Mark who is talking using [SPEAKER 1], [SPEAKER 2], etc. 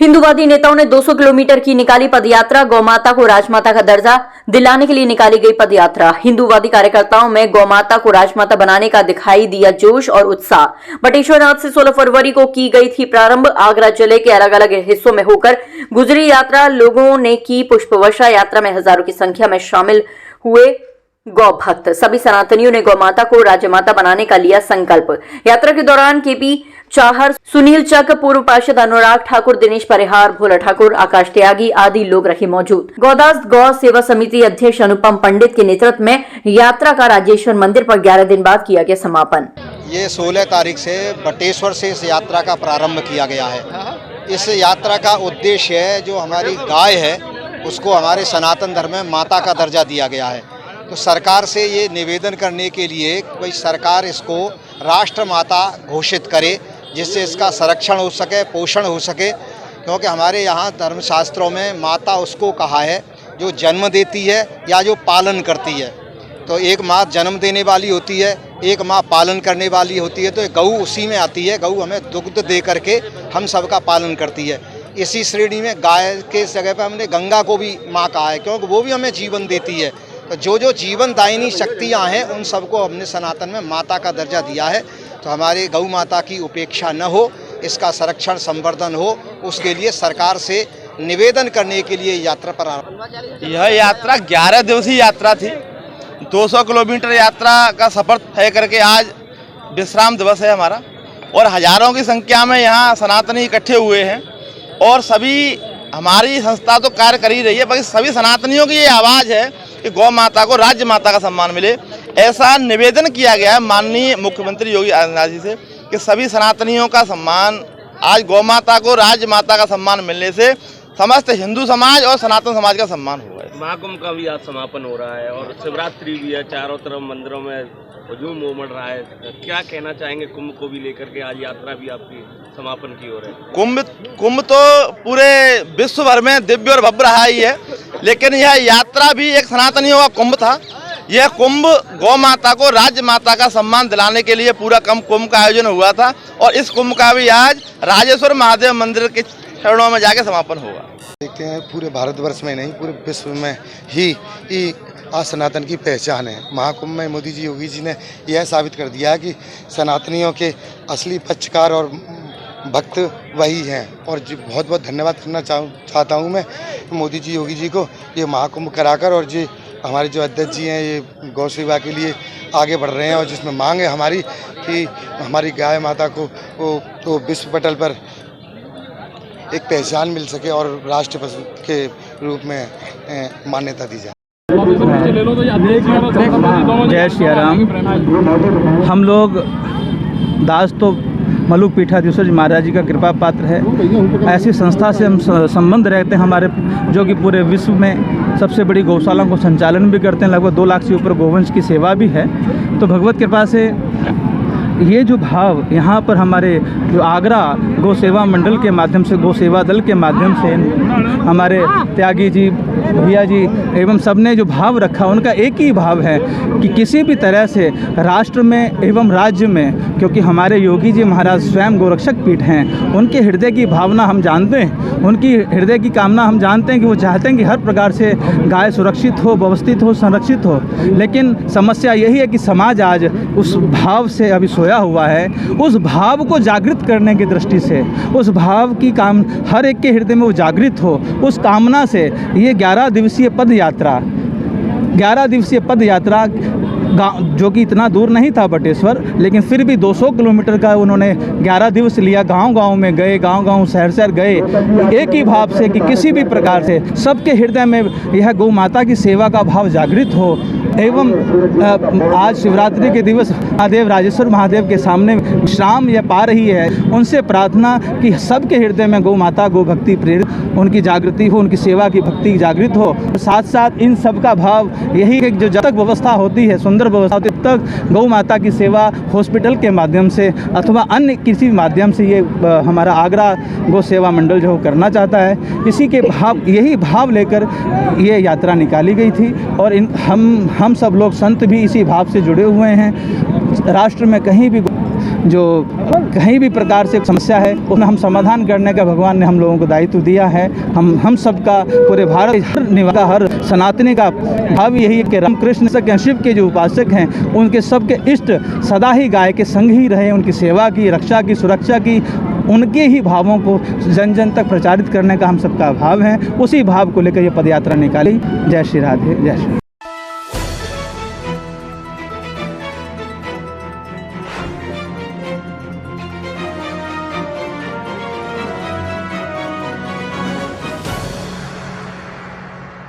[SPEAKER 1] हिंदूवादी नेताओं ने 200 किलोमीटर की निकाली पदयात्रा। गौमाता को राजमाता का दर्जा दिलाने के लिए निकाली गई पदयात्रा। हिंदूवादी कार्यकर्ताओं में गौमाता को राजमाता बनाने का दिखाई दिया जोश और उत्साह। बटेश्वरनाथ से 16 फरवरी को की गई थी प्रारंभ। आगरा जिले के अलग अलग हिस्सों में होकर गुजरी यात्रा। लोगों ने की पुष्प वर्षा। यात्रा में हजारों की संख्या में शामिल हुए गौ भक्त। सभी सनातनियों ने गौ माता को राजमाता बनाने का लिया संकल्प। यात्रा के दौरान केपी चाहर, सुनील चक, पूर्व पार्षद अनुराग ठाकुर, दिनेश परिहार, भोला ठाकुर, आकाश त्यागी आदि लोग रहे मौजूद। गौदास गौ सेवा समिति अध्यक्ष अनुपम पंडित के नेतृत्व में यात्रा का राजेश्वर मंदिर पर 11 दिन बाद किया गया समापन।
[SPEAKER 2] ये 16 तारीख से बटेश्वर से इस यात्रा का प्रारंभ किया गया है। इस यात्रा का उद्देश्य है, जो हमारी गाय है उसको हमारे सनातन धर्म में माता का दर्जा दिया गया है। तो सरकार से ये निवेदन करने के लिए भाई सरकार इसको राष्ट्र माता घोषित करे, जिससे इसका संरक्षण हो सके, पोषण हो सके। क्योंकि हमारे यहाँ धर्मशास्त्रों में माता उसको कहा है जो जन्म देती है या जो पालन करती है। तो एक माँ जन्म देने वाली होती है, एक माँ पालन करने वाली होती है। तो गऊ उसी में आती है। गऊ हमें दुग्ध दे करके हम सबका पालन करती है। इसी श्रेणी में गाय के जगह पर हमने गंगा को भी माँ कहा है, क्योंकि वो भी हमें जीवन देती है। तो जो जीवन दायिनी शक्तियाँ हैं उन सबको हमने सनातन में माता का दर्जा दिया है। तो हमारे गौ माता की उपेक्षा न हो, इसका संरक्षण संवर्धन हो, उसके लिए सरकार से निवेदन करने के लिए यात्रा पर
[SPEAKER 3] यह यात्रा 11 दिवसीय यात्रा थी। 200 किलोमीटर यात्रा का सफ़र तय करके आज विश्राम दिवस है हमारा, और हजारों की संख्या में यहाँ सनातनी इकट्ठे हुए हैं। और सभी हमारी संस्था तो कार्य कर ही रही है, बाकी सभी सनातनियों की ये आवाज़ है कि गौ माता को राज्य माता का सम्मान मिले। ऐसा निवेदन किया गया है माननीय मुख्यमंत्री योगी आदित्यनाथ जी से कि सभी सनातनियों का सम्मान, आज गौ माता को राज्य माता का सम्मान मिलने से समस्त हिंदू समाज और सनातन समाज का सम्मान हुआ है।
[SPEAKER 4] महाकुंभ का भी आज समापन हो रहा है और शिवरात्रि भी है। चारों तरफ मंदिरों में हुजूम उमड़ रहा है। क्या कहना चाहेंगे कुंभ को भी लेकर के? आज यात्रा भी आपकी समापन की ओर है।
[SPEAKER 3] कुंभ तो पूरे विश्व भर में दिव्य और भव्य रहा ही है, लेकिन यह यात्रा भी एक सनातनियों का कुंभ था। यह कुंभ गौ माता को राज्य माता का सम्मान दिलाने के लिए पूरा कुंभ का आयोजन हुआ था, और इस कुंभ का भी आज राजेश्वर महादेव मंदिर के चरणों में जाके समापन होगा।
[SPEAKER 5] देखते हैं पूरे भारतवर्ष में नहीं, पूरे विश्व में ही आज सनातन की पहचान है। महाकुंभ में मोदी जी, योगी जी ने यह साबित कर दिया है कि सनातनियों के असली पक्षकार और भक्त वही हैं। और बहुत बहुत धन्यवाद करना चाहता हूँ मैं मोदी जी, योगी जी को, ये महाकुंभ कराकर, और जी हमारे जो अध्यक्ष जी हैं ये गौ सेवा के लिए आगे बढ़ रहे हैं, और जिसमें मांग है हमारी कि हमारी गाय माता को तो विश्व पटल पर एक पहचान मिल सके और राष्ट्र पशु के रूप में मान्यता दी जाए।
[SPEAKER 6] जय श्री राम। हम लोग दास तो मलुक पीठाधीश्वर जी महाराज जी का कृपा पात्र है। ऐसी संस्था से हम संबंध रहते हैं हमारे, जो कि पूरे विश्व में सबसे बड़ी गौशाला को संचालन भी करते हैं। लगभग 2 लाख से ऊपर गोवंश की सेवा भी है। तो भगवत कृपा से ये जो भाव यहाँ पर हमारे जो आगरा गौ सेवा मंडल के माध्यम से, गौ सेवा दल के माध्यम से हमारे त्यागी जी, भैया जी एवं सबने जो भाव रखा, उनका एक ही भाव है कि किसी भी तरह से राष्ट्र में एवं राज्य में, क्योंकि हमारे योगी जी महाराज स्वयं गोरक्षक पीठ हैं, उनके हृदय की भावना हम जानते हैं, उनकी हृदय की कामना हम जानते हैं कि वो चाहते हैं कि हर प्रकार से गाय सुरक्षित हो, व्यवस्थित हो, संरक्षित हो। लेकिन समस्या यही है कि समाज आज उस भाव से अभी सोया हुआ है। उस भाव को जागृत करने की दृष्टि से, उस भाव की काम हर एक के हृदय में वो जागृत हो, उस कामना से ये 11 दिवसीय पद यात्रा जो कि इतना दूर नहीं था बटेश्वर, लेकिन फिर भी 200 किलोमीटर का उन्होंने 11 दिवस लिया। गांव-गांव में गए, गांव-गांव शहर-शहर गए, एक ही भाव से कि किसी भी प्रकार से सबके हृदय में यह गौ माता की सेवा का भाव जागृत हो। एवं आज शिवरात्रि के दिवस महादेव, राजेश्वर महादेव के सामने विश्राम यह पा रही है। उनसे प्रार्थना कि सबके हृदय में गौ माता, गौ भक्ति प्रेरित उनकी जागृति हो, उनकी सेवा की भक्ति जागृत हो। साथ साथ इन सब का भाव यही है कि जो जब तक व्यवस्था होती है, सुंदर व्यवस्था होती है, तब तक गौ माता की सेवा हॉस्पिटल के माध्यम से अथवा अन्य किसी माध्यम से ये हमारा आगरा गौ सेवा मंडल जो करना चाहता है। इसी के भाव, यही भाव लेकर ये यात्रा निकाली गई थी। और हम सब लोग संत भी इसी भाव से जुड़े हुए हैं। राष्ट्र में कहीं भी जो कहीं भी प्रकार से समस्या है उसमें हम समाधान करने का भगवान ने हम लोगों को दायित्व दिया है। हम सबका पूरे भारत हर निवासी का हर सनातनी का भाव यही है कि रामकृष्ण शिव के जो उपासक हैं उनके सबके इष्ट सदा ही गाय के संग ही रहे, उनकी सेवा की, रक्षा की, सुरक्षा की, उनके ही भावों को जन जन तक प्रचारित करने का हम सबका भाव है। उसी भाव को लेकर ये पदयात्रा निकाली। जय श्री राधे, जय श्री